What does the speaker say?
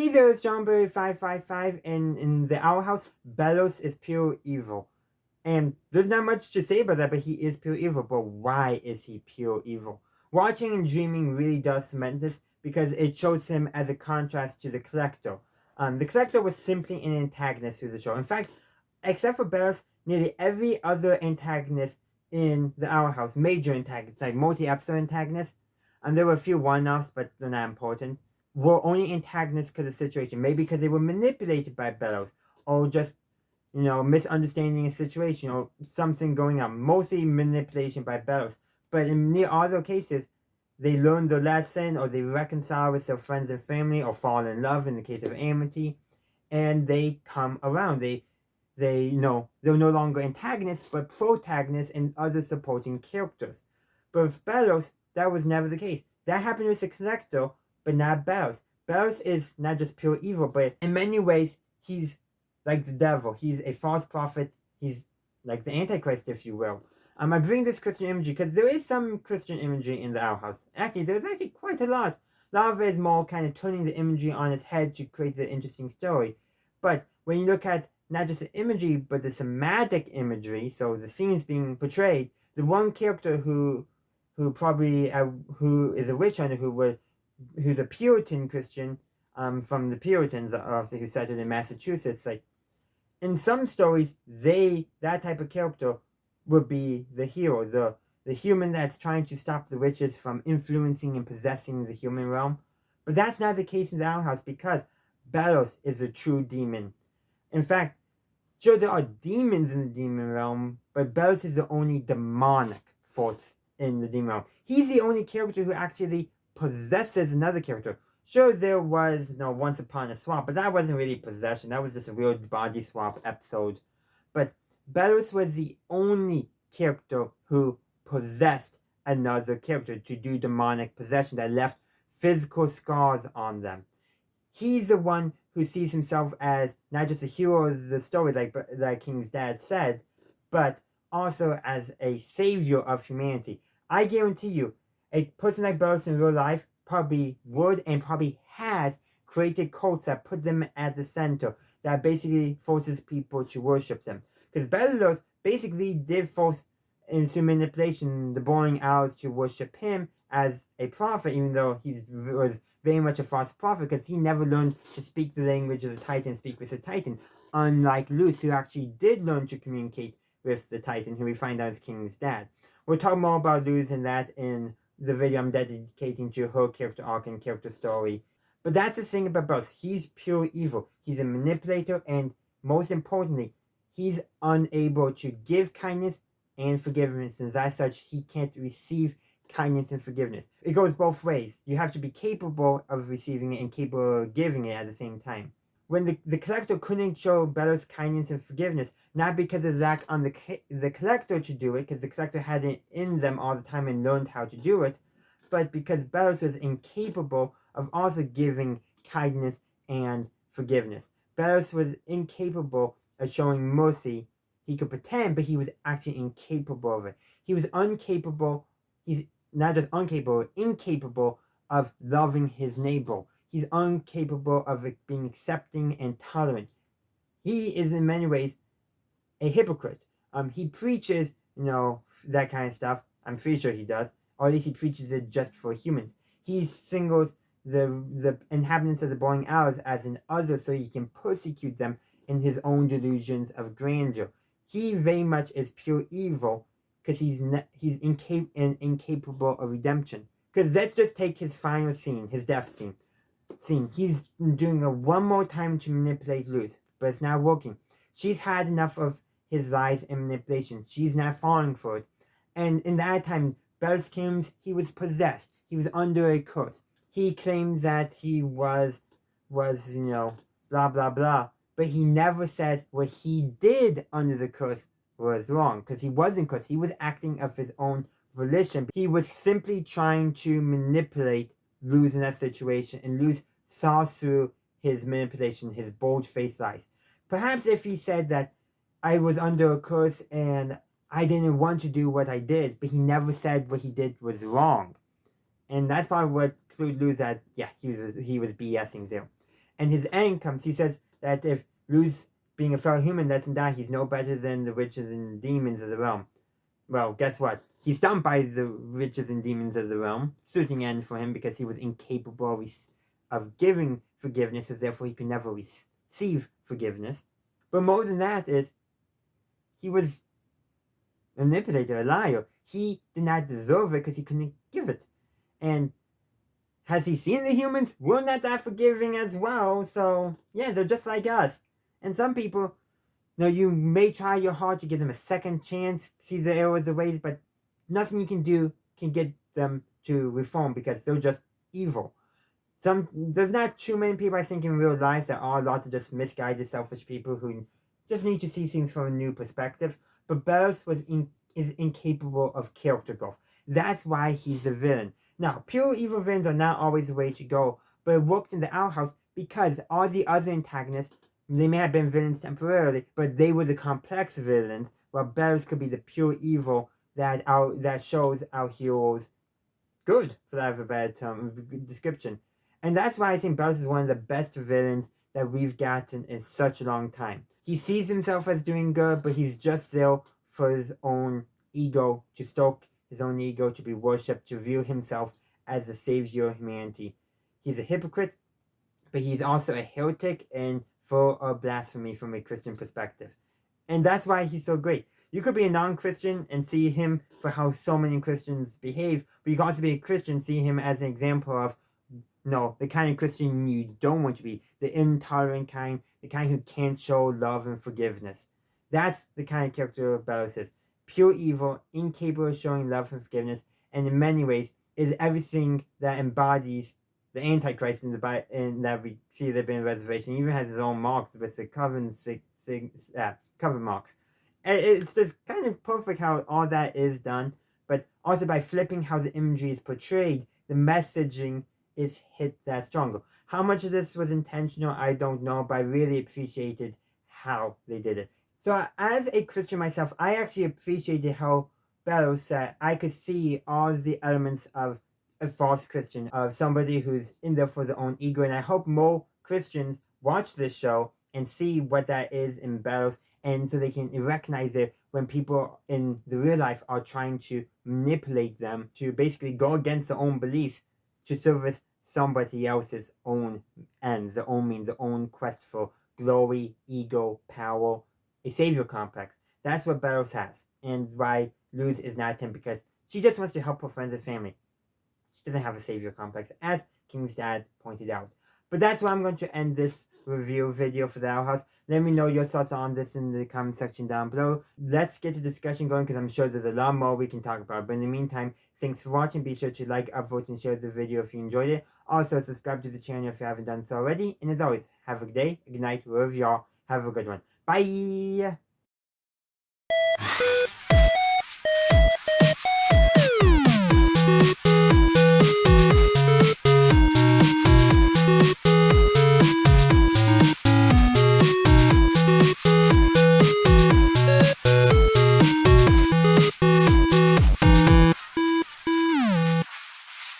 me, there is Johnberry 555, and in the Owl House, Belos is pure evil. And there's not much to say about that, but he is pure evil. But why is he pure evil? Watching and dreaming really does cement this, because it shows him as a contrast to the Collector. The Collector was simply an antagonist to the show. In fact, except for Belos, nearly every other antagonist in the Owl House, major antagonists, like multi-episode antagonists, and there were a few one-offs, but they're not important, were only antagonists because of the situation. Maybe because they were manipulated by Belos, or just, misunderstanding a situation, or something going on. Mostly manipulation by Belos. But in near other cases, they learn the lesson, or they reconcile with their friends and family, or fall in love in the case of Amity, and they come around. They're no longer antagonists, but protagonists and other supporting characters. But with Belos, that was never the case. That happened with the Collector, but not Belos. Belos is not just pure evil, but in many ways, he's like the devil. He's a false prophet. He's like the Antichrist, if you will. I bring this Christian imagery because there is some Christian imagery in the Owl House. Actually, there's actually quite a lot. A lot of it is more kind of turning the imagery on its head to create the interesting story. But when you look at not just the imagery, but the somatic imagery, so the scenes being portrayed, the one character who is a witch hunter, who's a Puritan Christian, from the Puritans, who settled in Massachusetts, like, in some stories, that type of character would be the hero, the human that's trying to stop the witches from influencing and possessing the human realm. But that's not the case in the Owl House, because Belos is a true demon. In fact, sure, there are demons in the demon realm, but Belos is the only demonic force in the demon realm. He's the only character who actually possesses another character. Sure, there was Once Upon a Swap, but that wasn't really possession. That was just a weird body swap episode. But Belos was the only character who possessed another character to do demonic possession that left physical scars on them. He's the one who sees himself as not just a hero of the story, like King's dad said, but also as a savior of humanity. I guarantee you, a person like Belos in real life probably would and probably has created cults that put them at the center, that basically forces people to worship them. Because Belos basically did force into manipulation the boring owls to worship him as a prophet, even though he was very much a false prophet, because he never learned to speak the language of the Titan, speak with the Titan, unlike Luz, who actually did learn to communicate with the Titan, who we find out is King's dad. We'll talk more about Luz and that in the video I'm dedicating to her character arc and character story. But that's the thing about Belos. He's pure evil. He's a manipulator, and most importantly, he's unable to give kindness and forgiveness, and as such, he can't receive kindness and forgiveness. It goes both ways. You have to be capable of receiving it and capable of giving it at the same time. When the Collector couldn't show Belos kindness and forgiveness, not because of the lack on the Collector to do it, because the Collector had it in them all the time and learned how to do it, but because Belos was incapable of also giving kindness and forgiveness. Belos was incapable of showing mercy. He could pretend, but he was actually incapable of it. He was he's not just incapable of loving his neighbor. He's incapable of being accepting and tolerant. He is in many ways a hypocrite. He preaches, that kind of stuff. I'm pretty sure he does. Or at least he preaches it just for humans. He singles the inhabitants of the Boring Hours as an other so he can persecute them in his own delusions of grandeur. He very much is pure evil because he's incapable of redemption. Because let's just take his final scene, his death scene. He's doing it one more time to manipulate Luz, but it's not working. She's had enough of his lies and manipulation. She's not falling for it. And in that time, Belos claims he was possessed. He was under a curse. He claims that he was blah, blah, blah. But he never says what he did under the curse was wrong. Because he wasn't cursed. He was acting of his own volition. He was simply trying to manipulate Luz in that situation. And Luz saw through his manipulation, his bold-faced lies. Perhaps if he said that I was under a curse and I didn't want to do what I did, but he never said what he did was wrong. And that's probably what clued Luz that, yeah, he was BSing there. And his end comes, he says that if Luz, being a fellow human, lets him die, he's no better than the witches and demons of the realm. Well, guess what? He's stumped by the witches and demons of the realm, suiting end for him because he was incapable of giving forgiveness, and therefore he could never receive forgiveness. But more than that is, he was a manipulator, a liar. He did not deserve it because he couldn't give it. And has he seen the humans? We're not that forgiving as well, so yeah, they're just like us. And some people, you may try your hard to give them a second chance, see the errors, the ways, but nothing you can do can get them to reform because they're just evil. There's not too many people I think in real life. There are lots of just misguided, selfish people who just need to see things from a new perspective. But Belos is incapable of character growth. That's why he's the villain. Now, pure evil villains are not always the way to go, but it worked in the Owl House because all the other antagonists, they may have been villains temporarily, but they were the complex villains, while Belos could be the pure evil that shows our heroes good, for lack of a better term, description. And that's why I think Belos is one of the best villains that we've gotten in such a long time. He sees himself as doing good, but he's just there for his own ego, to stoke his own ego, to be worshipped, to view himself as the savior of humanity. He's a hypocrite, but he's also a heretic and full of blasphemy from a Christian perspective. And that's why he's so great. You could be a non-Christian and see him for how so many Christians behave, but you can also be a Christian and see him as an example of, the kind of Christian you don't want to be, the intolerant kind, the kind who can't show love and forgiveness. That's the kind of character Belos is. Pure evil, incapable of showing love and forgiveness, and in many ways is everything that embodies the Antichrist in that we see there being a reservation. He even has his own marks with the coven marks. And it's just kind of perfect how all that is done, but also by flipping how the imagery is portrayed, the messaging is hit that stronger. How much of this was intentional, I don't know, but I really appreciated how they did it. So as a Christian myself, I actually appreciated how Belos said I could see all the elements of a false Christian, of somebody who's in there for their own ego, and I hope more Christians watch this show and see what that is in Belos, and so they can recognize it when people in the real life are trying to manipulate them to basically go against their own beliefs to service somebody else's own ends, their own means, their own quest for glory, ego, power, a savior complex. That's what Belos has, and why Luz is not him, because she just wants to help her friends and family. She doesn't have a savior complex, as King's dad pointed out. But that's where I'm going to end this review video for the Owl House. Let me know your thoughts on this in the comment section down below. Let's get the discussion going, because I'm sure there's a lot more we can talk about. But in the meantime, thanks for watching. Be sure to like, upvote, and share the video if you enjoyed it. Also, subscribe to the channel if you haven't done so already. And as always, have a good day, a good night, wherever you are. Have a good one. Bye!